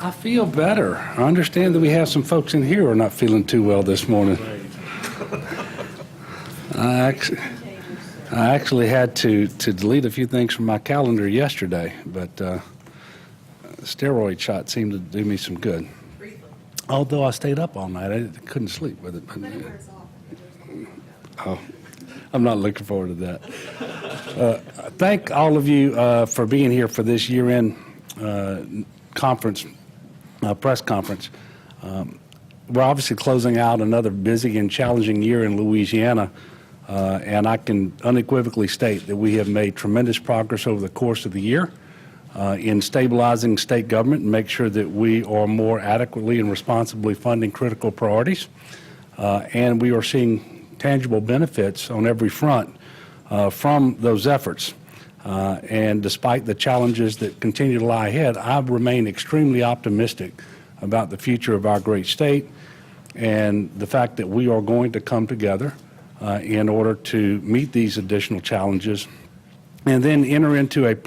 I feel better. I understand that we have some folks in here who are not feeling too well this morning. I actually had to delete a few things from my calendar yesterday, but steroid shot seemed to do me some good. Although I stayed up all night, I couldn't sleep with it. Oh, I'm not looking forward to that. Thank all of you for being here for this year-end conference, press conference. We're obviously closing out another busy and challenging year in Louisiana, and I can unequivocally state that we have made tremendous progress over the course of the year in stabilizing state government and make sure that we are more adequately and responsibly funding critical priorities. And we are seeing tangible benefits on every front from those efforts. And despite the challenges that continue to lie ahead, I remain extremely optimistic about the future of our great state and the fact that we are going to come together in order to meet these additional challenges and then enter into an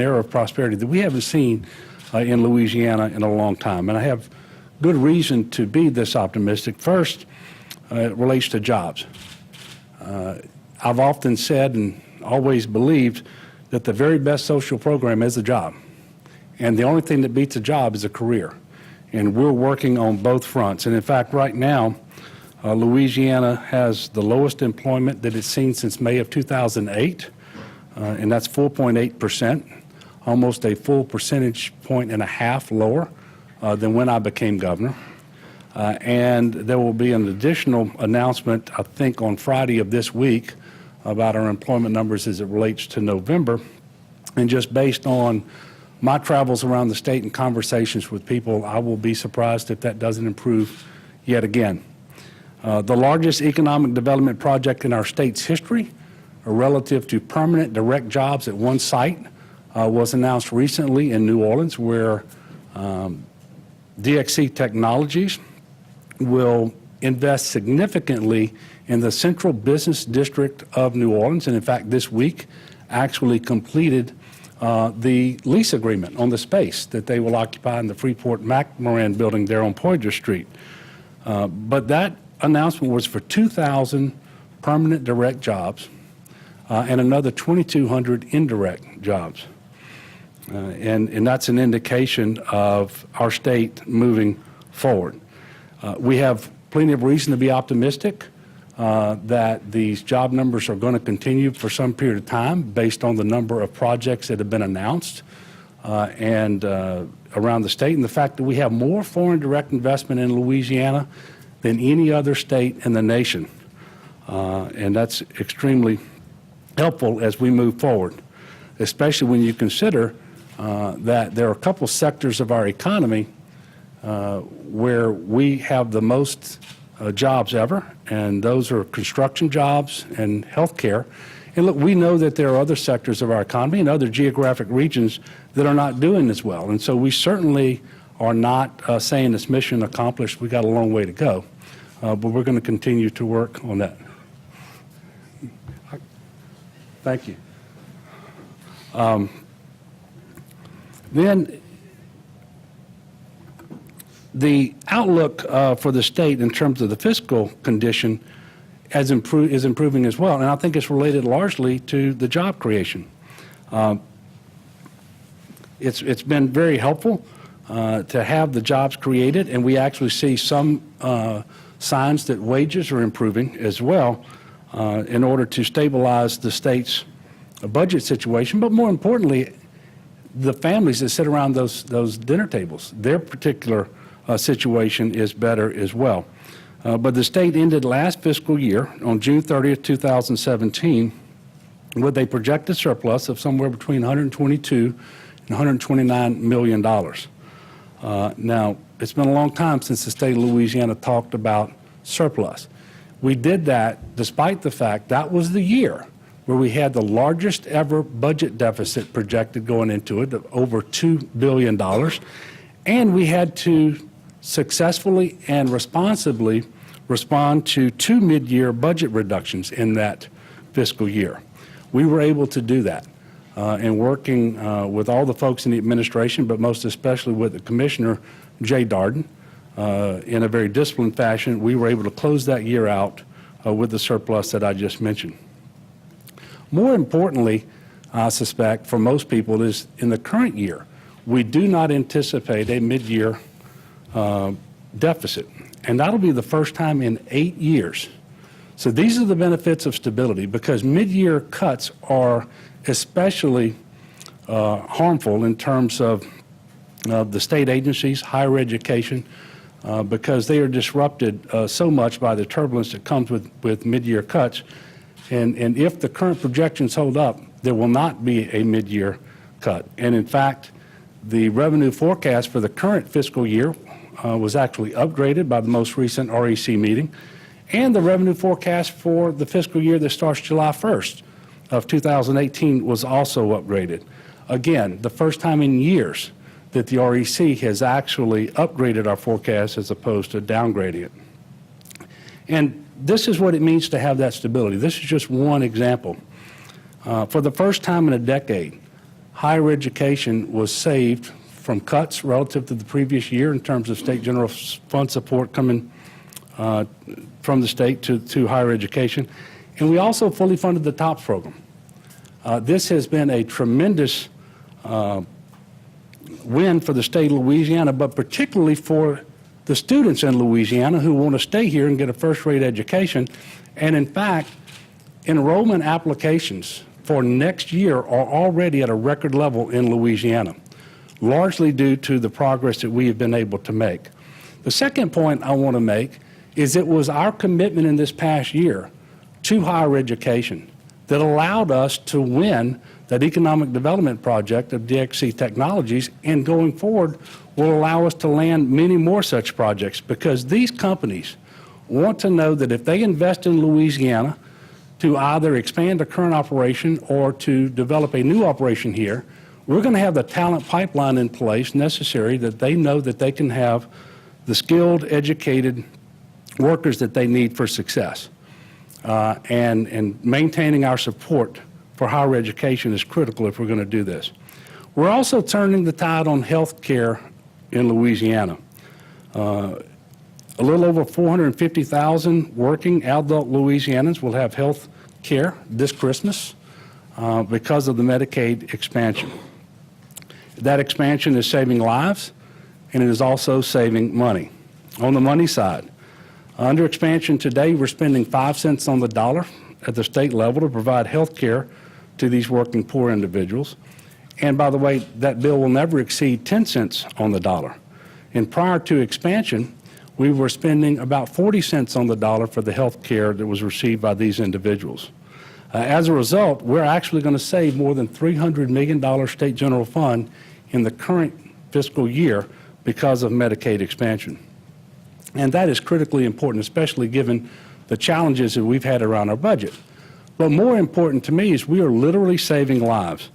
era of prosperity that we haven't seen in Louisiana in a long time. And I have good reason to be this optimistic. First, it relates to jobs. I've often said and always believed that the very best social program is a job. And the only thing that beats a job is a career. And we're working on both fronts. And in fact, right now, Louisiana has the lowest employment that it's seen since May of 2008. And that's 4.8%, almost a full percentage point and a half lower than when I became governor. And there will be an additional announcement, I think, on Friday of this week about our employment numbers as it relates to November. And just based on my travels around the state and conversations with people, I will be surprised if that doesn't improve yet again. The largest economic development project in our state's history, relative to permanent direct jobs at one site, was announced recently in New Orleans, where DXC Technologies will invest significantly in the central business district of New Orleans, and in fact this week actually completed the lease agreement on the space that they will occupy in the Freeport-McMoran building there on Poydras Street. But that announcement was for 2,000 permanent direct jobs and another 2,200 indirect jobs. And that's an indication of our state moving forward. We have plenty of reason to be optimistic that these job numbers are going to continue for some period of time based on the number of projects that have been announced and around the state, and the fact that we have more foreign direct investment in Louisiana than any other state in the nation. And that's extremely helpful as we move forward, especially when you consider that there are a couple sectors of our economy where we have the most jobs ever, and those are construction jobs and healthcare. And look, we know that there are other sectors of our economy and other geographic regions that are not doing as well. And so we certainly are not saying it's mission accomplished. We got a long way to go, but we're going to continue to work on that. Thank you. Then the outlook for the state in terms of the fiscal condition is improving as well, and I think it's related largely to the job creation. It's been very helpful to have the jobs created, and we actually see some signs that wages are improving as well in order to stabilize the state's budget situation, but more importantly, the families that sit around those dinner tables, their particular situation is better as well. But the state ended last fiscal year on June 30th, 2017 with a projected surplus of somewhere between $122 and $129 million. Now, it's been a long time since the state of Louisiana talked about surplus. We did that despite the fact that was the year where we had the largest ever budget deficit projected going into it of over $2 billion, and we had to successfully and responsibly respond to 2 mid-year budget reductions in that fiscal year. We were able to do that. and working with all the folks in the administration, but most especially with the Commissioner, Jay Darden, in a very disciplined fashion, we were able to close that year out with the surplus that I just mentioned. More importantly, I suspect for most people is in the current year, we do not anticipate a mid-year deficit, and that'll be the first time in 8 years. So these are the benefits of stability, because mid-year cuts are especially harmful in terms of the state agencies, higher education, because they are disrupted so much by the turbulence that comes with mid-year cuts. And if the current projections hold up, there will not be a mid-year cut. And in fact, the revenue forecast for the current fiscal year was actually upgraded by the most recent REC meeting. And the revenue forecast for the fiscal year that starts July 1st of 2018 was also upgraded. Again, the first time in years that the REC has actually upgraded our forecast as opposed to downgrading it. And this is what it means to have that stability. This is just one example. For the first time in a decade, higher education was saved from cuts relative to the previous year in terms of state general fund support coming from the state to higher education. And we also fully funded the TOPS program. This has been a tremendous win for the state of Louisiana, but particularly for the students in Louisiana who want to stay here and get a first-rate education. And in fact, enrollment applications for next year are already at a record level in Louisiana, largely due to the progress that we have been able to make. The second point I want to make is it was our commitment in this past year to higher education that allowed us to win that economic development project of DXC Technologies, and going forward will allow us to land many more such projects, because these companies want to know that if they invest in Louisiana to either expand a current operation or to develop a new operation here, we're going to have the talent pipeline in place necessary that they know that they can have the skilled, educated workers that they need for success. And maintaining our support for higher education is critical if we're going to do this. We're also turning the tide on health care in Louisiana. A little over 450,000 working adult Louisianans will have health care this Christmas because of the Medicaid expansion. That expansion is saving lives, and it is also saving money. On the money side, under expansion today, we're spending 5 cents on the dollar at the state level to provide health care to these working poor individuals. And by the way, that bill will never exceed 10 cents on the dollar. And prior to expansion, we were spending about 40 cents on the dollar for the health care that was received by these individuals. As a result, we're actually going to save more than $300 million state general fund in the current fiscal year because of Medicaid expansion. And that is critically important, especially given the challenges that we've had around our budget. But more important to me is we are literally saving lives.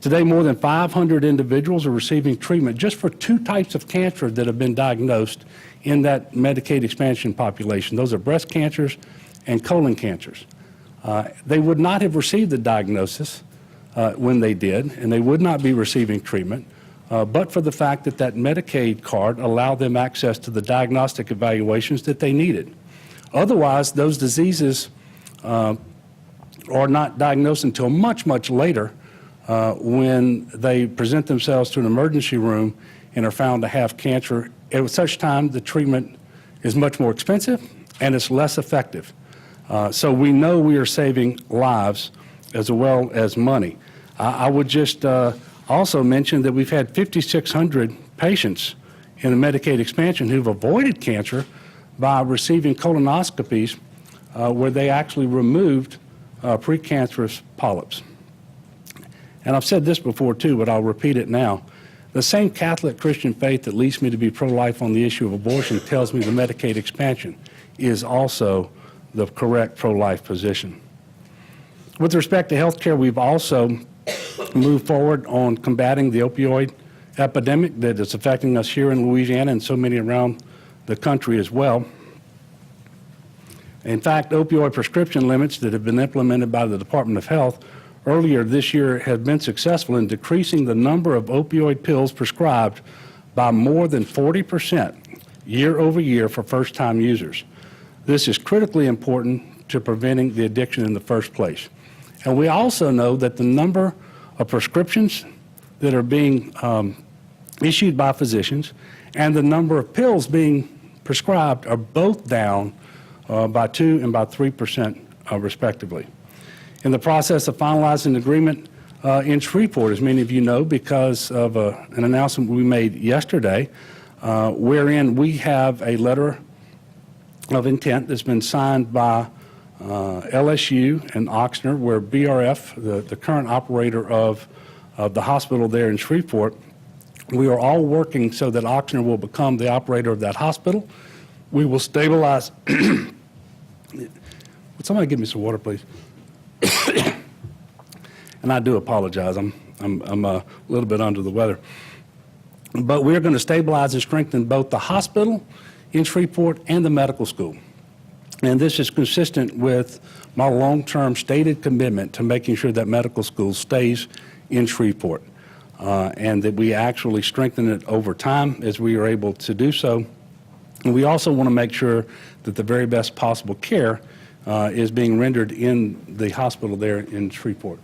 Today, more than 500 individuals are receiving treatment just for 2 types of cancer that have been diagnosed in that Medicaid expansion population. Those are breast cancers and colon cancers. They would not have received the diagnosis when they did, and they would not be receiving treatment, but for the fact that that Medicaid card allowed them access to the diagnostic evaluations that they needed. Otherwise, those diseases are not diagnosed until much, much later when they present themselves to an emergency room and are found to have cancer. At such time, the treatment is much more expensive and it's less effective. So we know we are saving lives as well as money. I would just also mention that we've had 5,600 patients in the Medicaid expansion who've avoided cancer by receiving colonoscopies where they actually removed precancerous polyps. And I've said this before too, but I'll repeat it now. The same Catholic Christian faith that leads me to be pro-life on the issue of abortion tells me the Medicaid expansion is also the correct pro-life position. With respect to health care, we've also moved forward on combating the opioid epidemic that is affecting us here in Louisiana and so many around the country as well. In fact, opioid prescription limits that have been implemented by the Department of Health earlier this year have been successful in decreasing the number of opioid pills prescribed by more than 40% year over year for first-time users. This is critically important to preventing the addiction in the first place. And we also know that the number of prescriptions that are being issued by physicians and the number of pills being prescribed are both down by 2% and by 3% respectively. In the process of finalizing an agreement in Shreveport, as many of you know, because of an announcement we made yesterday, wherein we have a letter of intent that's been signed by LSU and Ochsner, where BRF, the current operator of the hospital there in Shreveport, we are all working so that Ochsner will become the operator of that hospital. We will stabilize. Would somebody give me some water, please? And I do apologize. I'm a little bit under the weather. But we're going to stabilize and strengthen both the hospital in Shreveport and the medical school. And this is consistent with my long-term stated commitment to making sure that medical school stays in Shreveport, and that we actually strengthen it over time as we are able to do so. And we also want to make sure that the very best possible care is being rendered in the hospital there in Shreveport.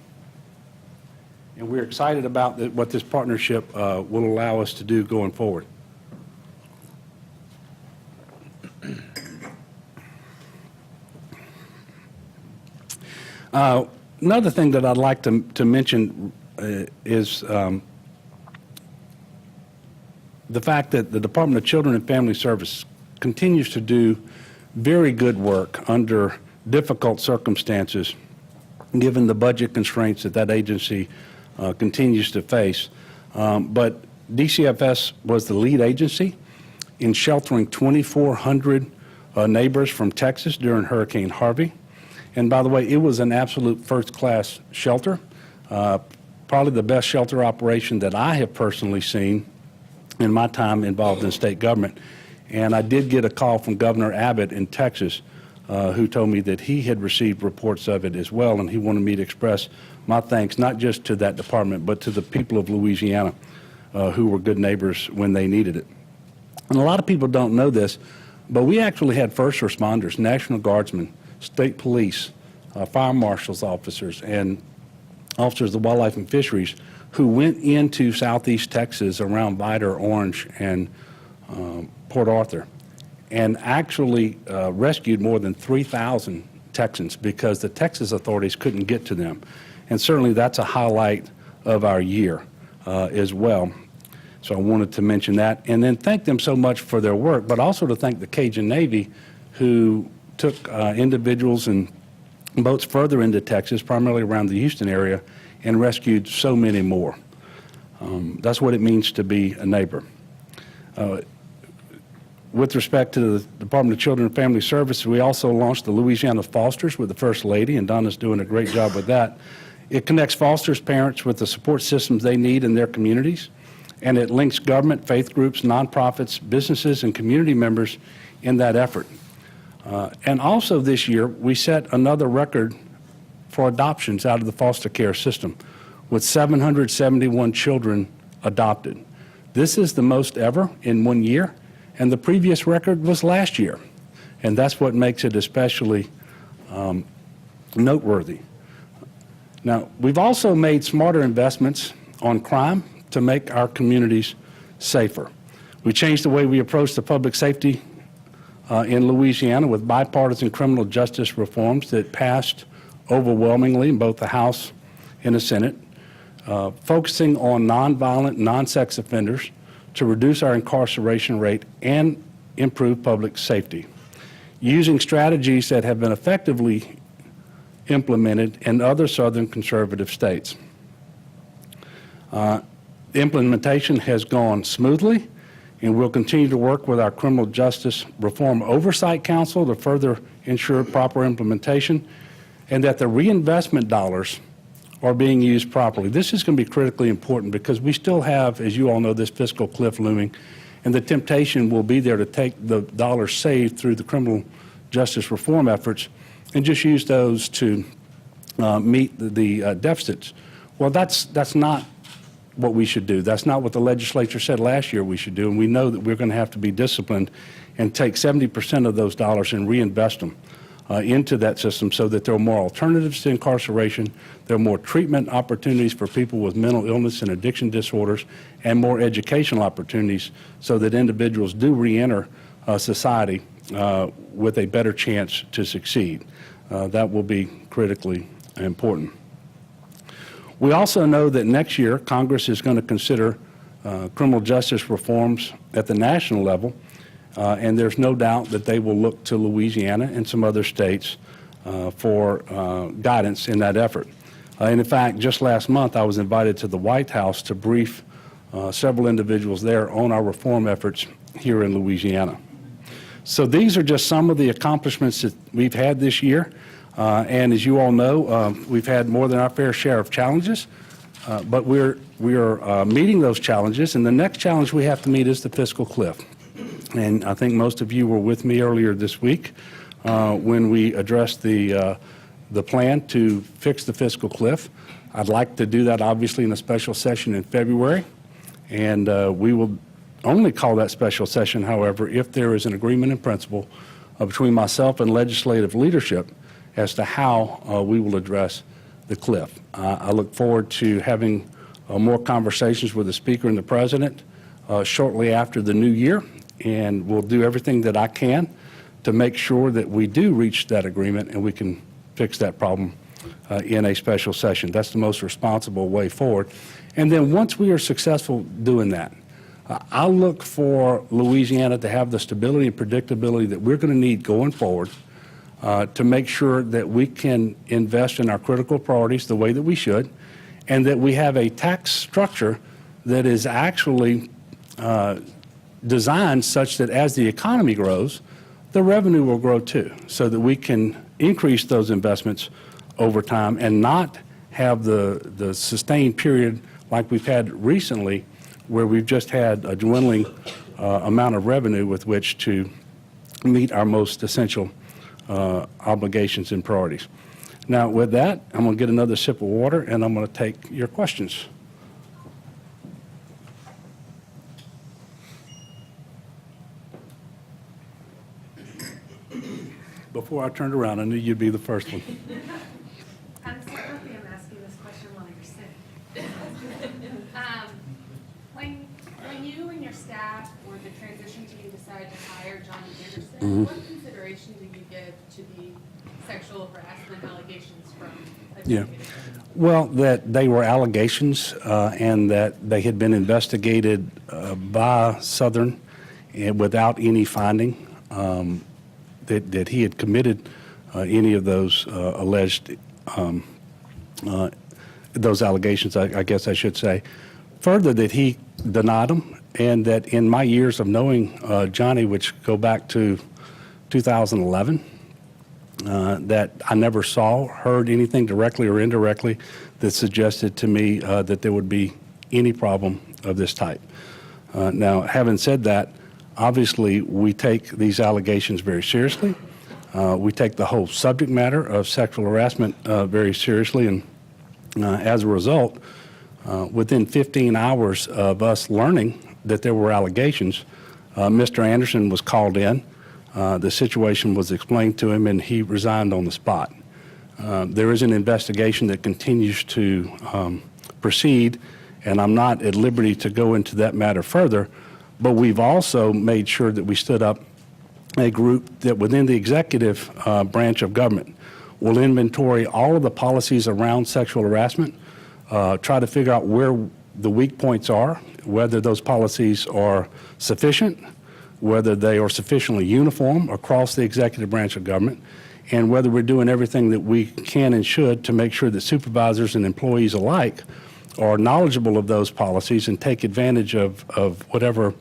And we're excited about what this partnership will allow us to do going forward. Another thing that I'd like to mention is the fact that the Department of Children and Family Services continues to do very good work under difficult circumstances, given the budget constraints that agency continues to face. But DCFS was the lead agency in sheltering 2,400 neighbors from Texas during Hurricane Harvey. And by the way, it was an absolute first-class shelter, probably the best shelter operation that I have personally seen in my time involved in state government. And I did get a call from Governor Abbott in Texas, who told me that he had received reports of it as well, and he wanted me to express my thanks not just to that department, but to the people of Louisiana who were good neighbors when they needed it. And a lot of people don't know this, but we actually had first responders, National Guardsmen, state police, fire marshals officers, and officers of wildlife and fisheries who went into southeast Texas around Vidor, Orange, and Port Arthur, and actually rescued more than 3,000 Texans because the Texas authorities couldn't get to them. And certainly that's a highlight of our year as well. So I wanted to mention that, and then thank them so much for their work, but also to thank the Cajun Navy, who took individuals and boats further into Texas, primarily around the Houston area, and rescued so many more. That's what it means to be a neighbor. With respect to the Department of Children and Family Services, we also launched the Louisiana Fosters with the First Lady, and Donna's doing a great job with that. It connects fosters parents with the support systems they need in their communities, and it links government, faith groups, nonprofits, businesses, and community members in that effort. And also this year, we set another record for adoptions out of the foster care system, with 771 children adopted. This is the most ever in 1 year, and the previous record was last year. And that's what makes it especially noteworthy. Now, we've also made smarter investments on crime to make our communities safer. We changed the way we approach the public safety in Louisiana with bipartisan criminal justice reforms that passed overwhelmingly in both the House and the Senate, focusing on nonviolent, non-sex offenders to reduce our incarceration rate and improve public safety, using strategies that have been effectively implemented in other southern conservative states. The implementation has gone smoothly, and we'll continue to work with our Criminal Justice Reform Oversight Council to further ensure proper implementation and that the reinvestment dollars are being used properly. This is going to be critically important because we still have, as you all know, this fiscal cliff looming, and the temptation will be there to take the dollars saved through the criminal justice reform efforts and just use those to meet the deficits. Well, that's not what we should do. That's not what the legislature said last year we should do, and we know that we're going to have to be disciplined and take 70% of those dollars and reinvest them into that system so that there are more alternatives to incarceration, there are more treatment opportunities for people with mental illness and addiction disorders, and more educational opportunities so that individuals do reenter society with a better chance to succeed. That will be critically important. We also know that next year Congress is going to consider criminal justice reforms at the national level, and there's no doubt that they will look to Louisiana and some other states for guidance in that effort. And in fact, just last month I was invited to the White House to brief several individuals there on our reform efforts here in Louisiana. So these are just some of the accomplishments that we've had this year. And as you all know, we've had more than our fair share of challenges, but we are meeting those challenges, and the next challenge we have to meet is the fiscal cliff. And I think most of you were with me earlier this week when we addressed the plan to fix the fiscal cliff. I'd like to do that obviously in a special session in February, and we will only call that special session, however, if there is an agreement in principle between myself and legislative leadership as to how we will address the cliff. I look forward to having more conversations with the Speaker and the President shortly after the new year, and we'll do everything that I can to make sure that we do reach that agreement and we can fix that problem in a special session. That's the most responsible way forward. And then once we are successful doing that, I'll look for Louisiana to have the stability and predictability that we're going to need going forward to make sure that we can invest in our critical priorities the way that we should, and that we have a tax structure that is actually designed such that as the economy grows, the revenue will grow too, so that we can increase those investments over time and not have the sustained period like we've had recently, where we've just had a dwindling amount of revenue with which to meet our most essential obligations and priorities. Now, with that, I'm going to get another sip of water, and I'm going to take your questions. Before I turned around, I knew you'd be the first one. I'm so happy I'm asking this question while you're sitting. When you and your staff or the transition team decided to hire Johnny Anderson, what consideration did you give to the sexual harassment allegations from a deputy? Well, that they were allegations and that they had been investigated by Southern without any finding that he had committed any of those alleged those allegations, I guess I should say. Further, that he denied them, and that in my years of knowing Johnny, which go back to 2011, that I never saw, heard anything directly or indirectly that suggested to me that there would be any problem of this type. Now, having said that, obviously we take these allegations very seriously. We take the whole subject matter of sexual harassment very seriously, and as a result, within 15 hours of us learning that there were allegations, Mr. Anderson was called in. The situation was explained to him, and he resigned on the spot. There is an investigation that continues to proceed, and I'm not at liberty to go into that matter further, but we've also made sure that we stood up a group that within the executive branch of government will inventory all of the policies around sexual harassment, try to figure out where the weak points are, whether those policies are sufficient, whether they are sufficiently uniform across the executive branch of government, and whether we're doing everything that we can and should to make sure that supervisors and employees alike are knowledgeable of those policies and take advantage of whatever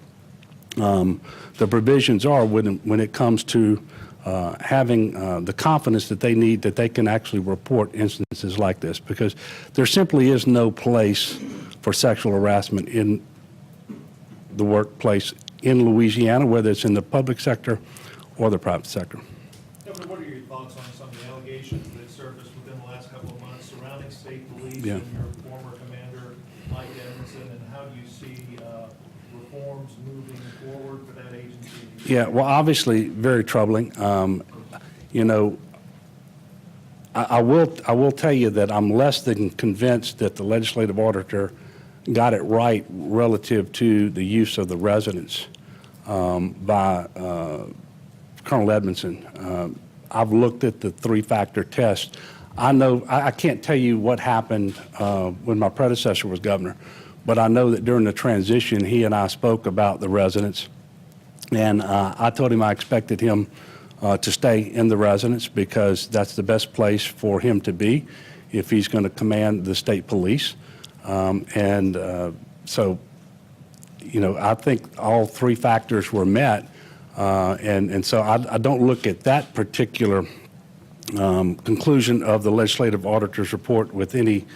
the provisions are when it comes to having the confidence that they need, that they can actually report instances like this, because there simply is no place for sexual harassment in the workplace in Louisiana, whether it's in the public sector or the private sector. Governor, what are your thoughts on some of the allegations that surfaced within the last couple of months surrounding state police Yeah. and your former commander, Mike Edmondson, and how do you see reforms moving forward for that agency? Yeah, well, obviously, very troubling. You know, I will tell you that I'm less than convinced that the legislative auditor got it right relative to the use of the residence by Colonel Edmondson. I've looked at the three-factor test. I know I can't tell you what happened when my predecessor was governor, but I know that during the transition, he and I spoke about the residence, and I told him I expected him to stay in the residence because that's the best place for him to be if he's going to command the state police. So, you know, I think all three factors were met. And so I don't look at that particular conclusion of the legislative auditor's report with any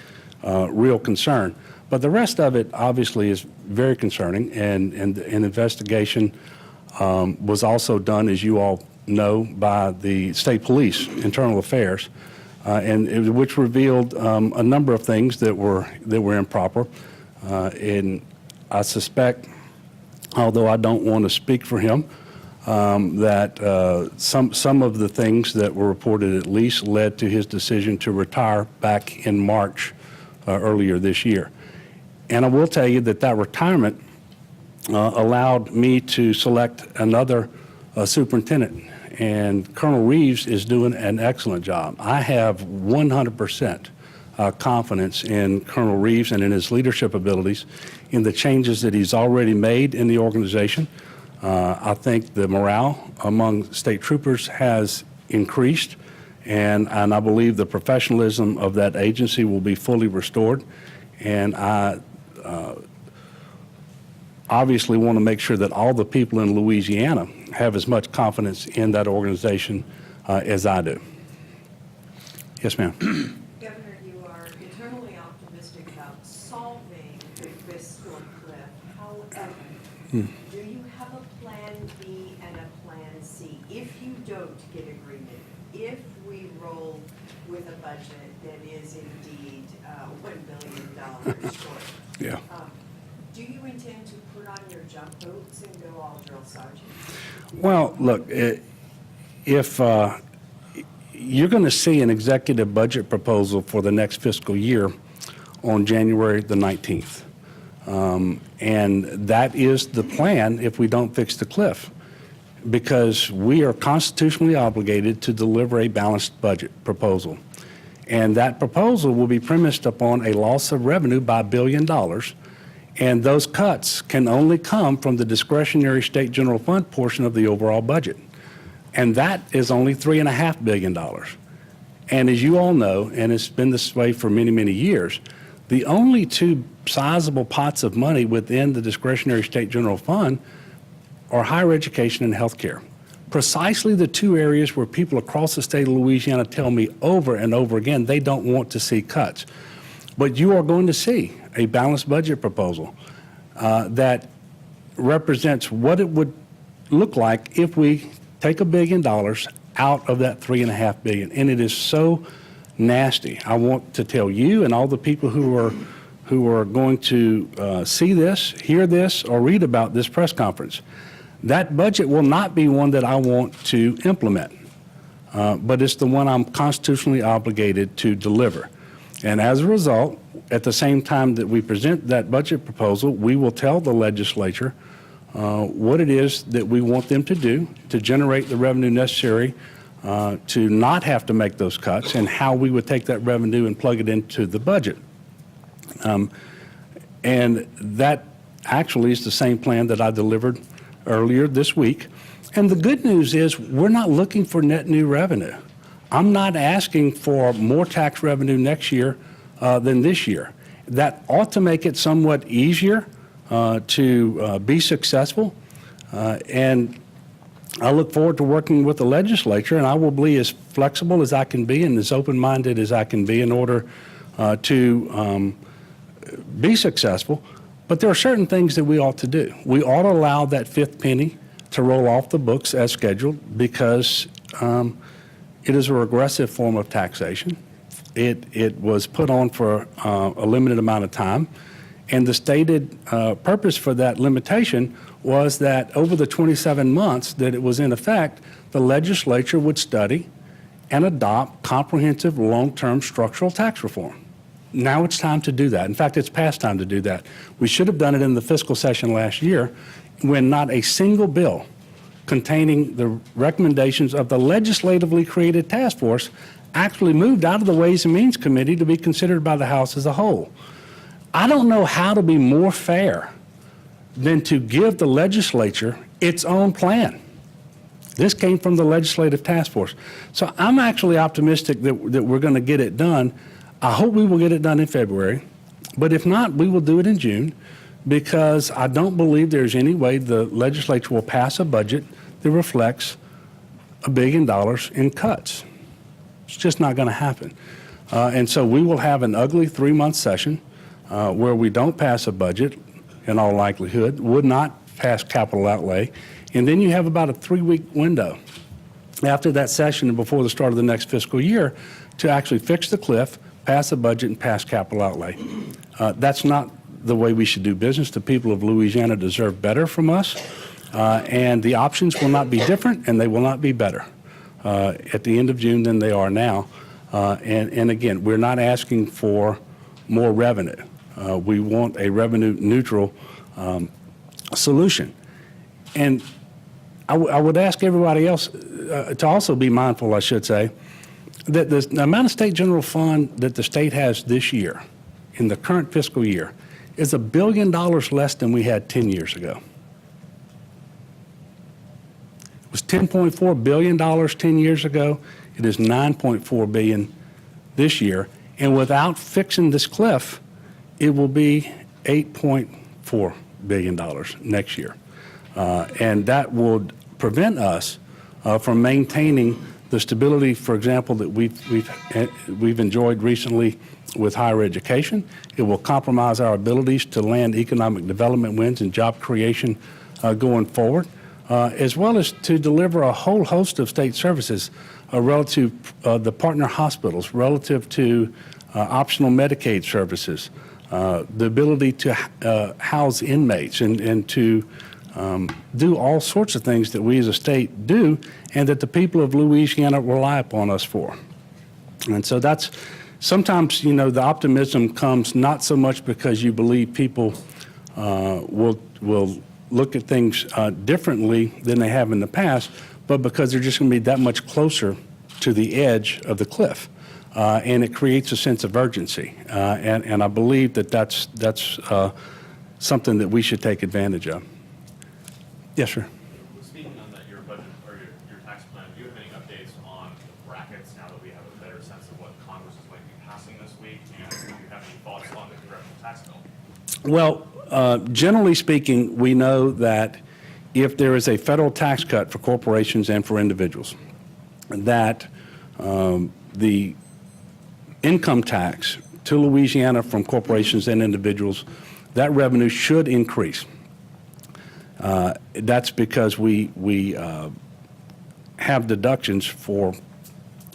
real concern. But the rest of it obviously is very concerning, and an investigation was also done, as you all know, by the state police, internal affairs, which revealed a number of things that were improper. And I suspect, although I don't want to speak for him, that some of the things that were reported at least led to his decision to retire back in March earlier this year. And I will tell you that that retirement allowed me to select another superintendent, and Colonel Reeves is doing an excellent job. I have 100% confidence in Colonel Reeves and in his leadership abilities, in the changes that he's already made in the organization. I think the morale among state troopers has increased, and I believe the professionalism of that agency will be fully restored. And I obviously want to make sure that all the people in Louisiana have as much confidence in that organization as I do. Yes, ma'am. Governor, you are eternally optimistic about solving the fiscal cliff. However, do you have a plan B and a plan C? If you don't get agreement, if we roll with a budget that is indeed $1 billion short, Yeah. do you intend to put on your jump boots and go all drill sergeant? Well, look, if you're going to see an executive budget proposal for the next fiscal year on January the 19th. And that is the plan if we don't fix the cliff, because we are constitutionally obligated to deliver a balanced budget proposal. And that proposal will be premised upon a loss of revenue by $1 billion. And those cuts can only come from the discretionary state general fund portion of the overall budget. And that is only $3.5 billion. And as you all know, and it's been this way for many, many years, the only two sizable pots of money within the discretionary state general fund are higher education and health care. Precisely the two areas where people across the state of Louisiana tell me over and over again they don't want to see cuts. But you are going to see a balanced budget proposal that represents what it would look like if we take $1 billion out of that $3.5 billion. And it is so nasty. I want to tell you and all the people who are going to see this, hear this, or read about this press conference, that budget will not be one that I want to implement, but it's the one I'm constitutionally obligated to deliver. And as a result, at the same time that we present that budget proposal, we will tell the legislature what it is that we want them to do to generate the revenue necessary to not have to make those cuts, and how we would take that revenue and plug it into the budget. And that actually is the same plan that I delivered earlier this week. And the good news is we're not looking for net new revenue. I'm not asking for more tax revenue next year than this year. That ought to make it somewhat easier to be successful. And I look forward to working with the legislature, and I will be as flexible as I can be and as open-minded as I can be in order to be successful. But there are certain things that we ought to do. We ought to allow that fifth penny to roll off the books as scheduled, because it is a regressive form of taxation. It was put on for a limited amount of time, and the stated purpose for that limitation was that over the 27 months that it was in effect, the legislature would study and adopt comprehensive long-term structural tax reform. Now it's time to do that. In fact, it's past time to do that. We should have done it in the fiscal session last year when not a single bill containing the recommendations of the legislatively created task force actually moved out of the Ways and Means Committee to be considered by the House as a whole. I don't know how to be more fair than to give the legislature its own plan. This came from the legislative task force. So I'm actually optimistic that we're going to get it done. I hope we will get it done in February, but if not, we will do it in June, because I don't believe there's any way the legislature will pass a budget that reflects $1 billion in cuts. It's just not going to happen. And so we will have an ugly 3-month session where we don't pass a budget, in all likelihood, would not pass capital outlay, and then you have about a 3-week window after that session and before the start of the next fiscal year to actually fix the cliff, pass a budget, and pass capital outlay. That's not the way we should do business. The people of Louisiana deserve better from us, and the options will not be different, and they will not be better at the end of June than they are now. And again, we're not asking for more revenue. We want a revenue-neutral solution. And I would ask everybody else to also be mindful, I should say, that the amount of state general fund that the state has this year, in the current fiscal year, is $1 billion less than we had 10 years ago. It was $10.4 billion 10 years ago. It is $9.4 billion this year. And without fixing this cliff, it will be $8.4 billion next year. And that would prevent us from maintaining the stability, for example, that we've enjoyed recently with higher education. It will compromise our abilities to land economic development wins and job creation going forward, as well as to deliver a whole host of state services relative to the partner hospitals, relative to optional Medicaid services, the ability to house inmates and to do all sorts of things that we as a state do and that the people of Louisiana rely upon us for. And so that's sometimes, the optimism comes not so much because you believe people will look at things differently than they have in the past, but because they're just going to be that much closer to the edge of the cliff. And it creates a sense of urgency. And I believe that that's something that we should take advantage of. Yes, sir. Speaking on that, your budget or your tax plan, do you have any updates on the brackets now that we have a better sense of what Congress is going to be passing this week? And do you have any thoughts on the congressional tax bill? Well, generally speaking, we know that if there is a federal tax cut for corporations and for individuals, that the income tax to Louisiana from corporations and individuals, that revenue should increase. That's because we have deductions for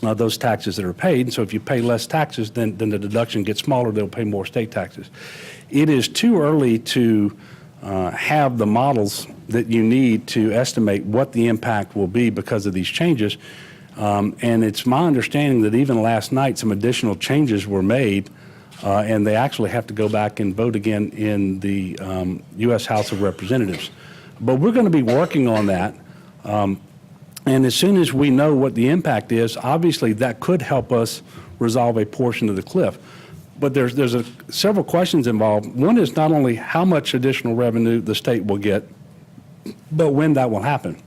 those taxes that are paid. And so if you pay less taxes, then the deduction gets smaller. They'll pay more state taxes. It is too early to have the models that you need to estimate what the impact will be because of these changes. And it's my understanding that even last night some additional changes were made, and they actually have to go back and vote again in the U.S. House of Representatives. But we're going to be working on that. And as soon as we know what the impact is, obviously that could help us resolve a portion of the cliff. But there's several questions involved. One is not only how much additional revenue the state will get, but when that will happen.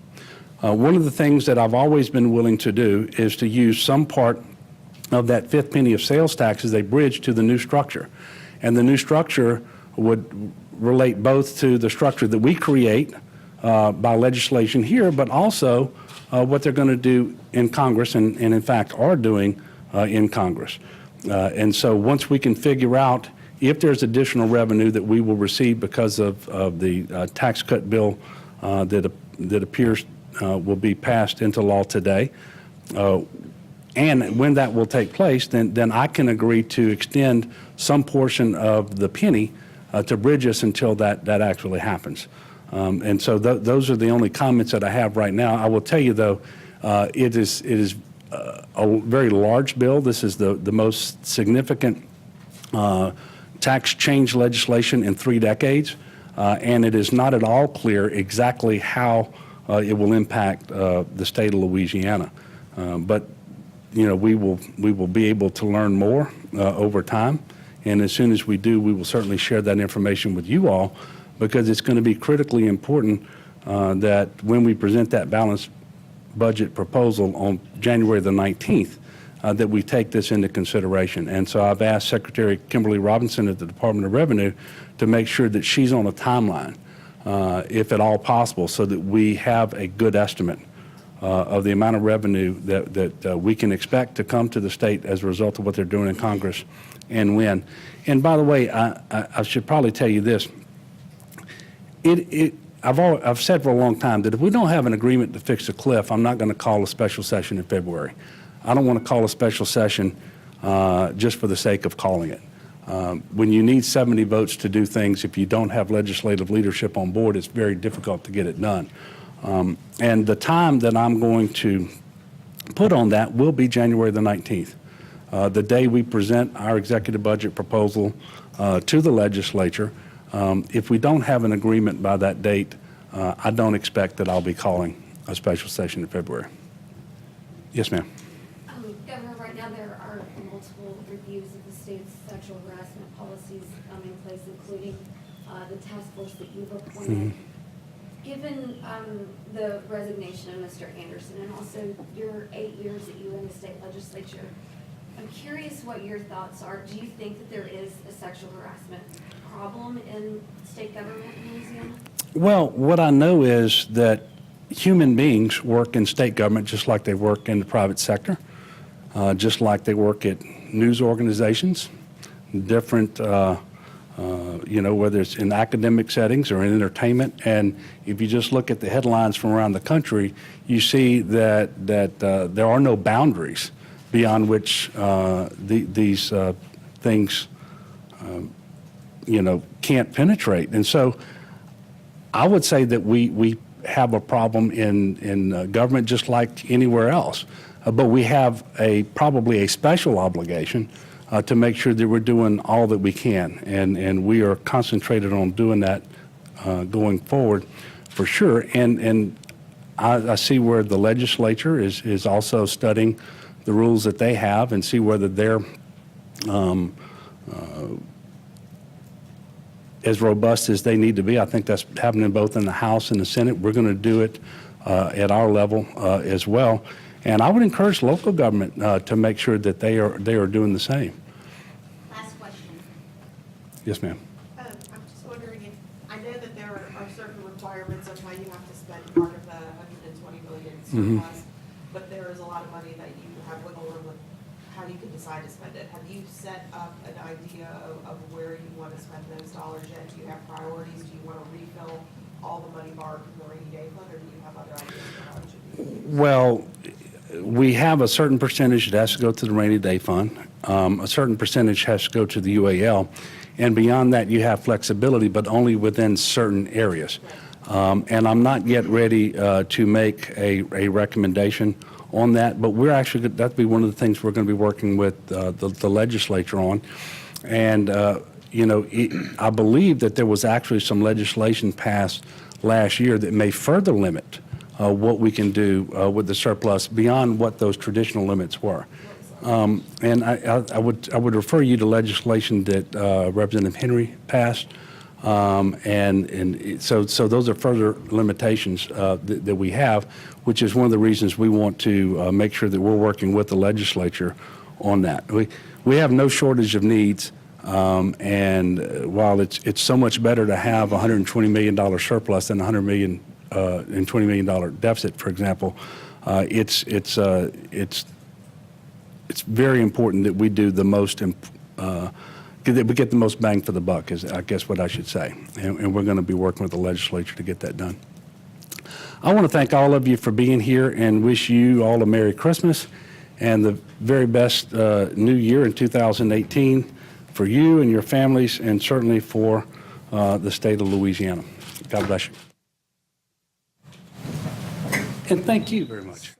One of the things that I've always been willing to do is to use some part of that fifth penny of sales tax as a bridge to the new structure. And the new structure would relate both to the structure that we create by legislation here, but also what they're going to do in Congress and in fact are doing in Congress. And so once we can figure out if there's additional revenue that we will receive because of the tax cut bill that appears will be passed into law today, And when that will take place, then I can agree to extend some portion of the penny to bridge us until that actually happens. And so those are the only comments that I have right now. I will tell you, though, it is a very large bill. This is the most significant tax change legislation in 3 decades, and it is not at all clear exactly how it will impact the state of Louisiana. But you know, we will be able to learn more over time, and as soon as we do, we will certainly share that information with you all, because it's going to be critically important that when we present that balanced budget proposal on January the 19th, that we take this into consideration. And so I've asked Secretary Kimberly Robinson at the Department of Revenue to make sure that she's on a timeline, if at all possible, so that we have a good estimate of the amount of revenue that we can expect to come to the state as a result of what they're doing in Congress and when. And by the way, I should probably tell you this. I've said for a long time that if we don't have an agreement to fix the cliff, I'm not going to call a special session in February. I don't want to call a special session just for the sake of calling it. When you need 70 votes to do things, if you don't have legislative leadership on board, it's very difficult to get it done. And the time that I'm going to put on that will be January the 19th, the day we present our executive budget proposal to the legislature. If we don't have an agreement by that date, I don't expect that I'll be calling a special session in February. Yes, ma'am. Governor, right now there are multiple reviews of the state's sexual harassment policies in place, including the task force that you've appointed. Given the resignation of Mr. Anderson and also your 8 years that you were in the state legislature, I'm curious what your thoughts are. Do you think that there is a sexual harassment problem in state government in Louisiana? Well, what I know is that human beings work in state government just like they work in the private sector, just like they work at news organizations, different, whether it's in academic settings or in entertainment. And if you just look at the headlines from around the country, you see that there are no boundaries beyond which these things, can't penetrate. And so I would say that we have a problem in government just like anywhere else. But we have probably a special obligation to make sure that we're doing all that we can. And we are concentrated on doing that going forward for sure. And I see where the legislature is also studying the rules that they have and see whether they're as robust as they need to be. I think that's happening both in the House and the Senate. We're going to do it at our level as well. And I would encourage local government to make sure that they are doing the same. Last question. Yes, ma'am. I'm just wondering if, I know that there are certain requirements of how you have to spend part of the $120 million surplus, but there is a lot of money that you have wiggle room with how you can decide to spend it. Have you set up an idea of where you want to spend those dollars yet? Do you have priorities? Do you want to refill all the money borrowed from the rainy day fund, or do you have other ideas for how it should be used? Well, we have a certain percentage that has to go to the rainy day fund. A certain percentage has to go to the UAL. And beyond that, you have flexibility, but only within certain areas. And I'm not yet ready to make a recommendation on that, but we're actually, that'd be one of the things we're going to be working with the legislature on. And, I believe that there was actually some legislation passed last year that may further limit what we can do with the surplus beyond what those traditional limits were. And I would refer you to legislation that Representative Henry passed. And so those are further limitations that we have, which is one of the reasons we want to make sure that we're working with the legislature on that. We have no shortage of needs, and while it's so much better to have a $120 million surplus than $120 million deficit, for example, it's very important that we do the most. That we get the most bang for the buck is, I guess, what I should say. And we're going to be working with the legislature to get that done. I want to thank all of you for being here and wish you all a Merry Christmas and the very best new year in 2018 for you and your families, and certainly for the state of Louisiana. God bless you. And thank you very much.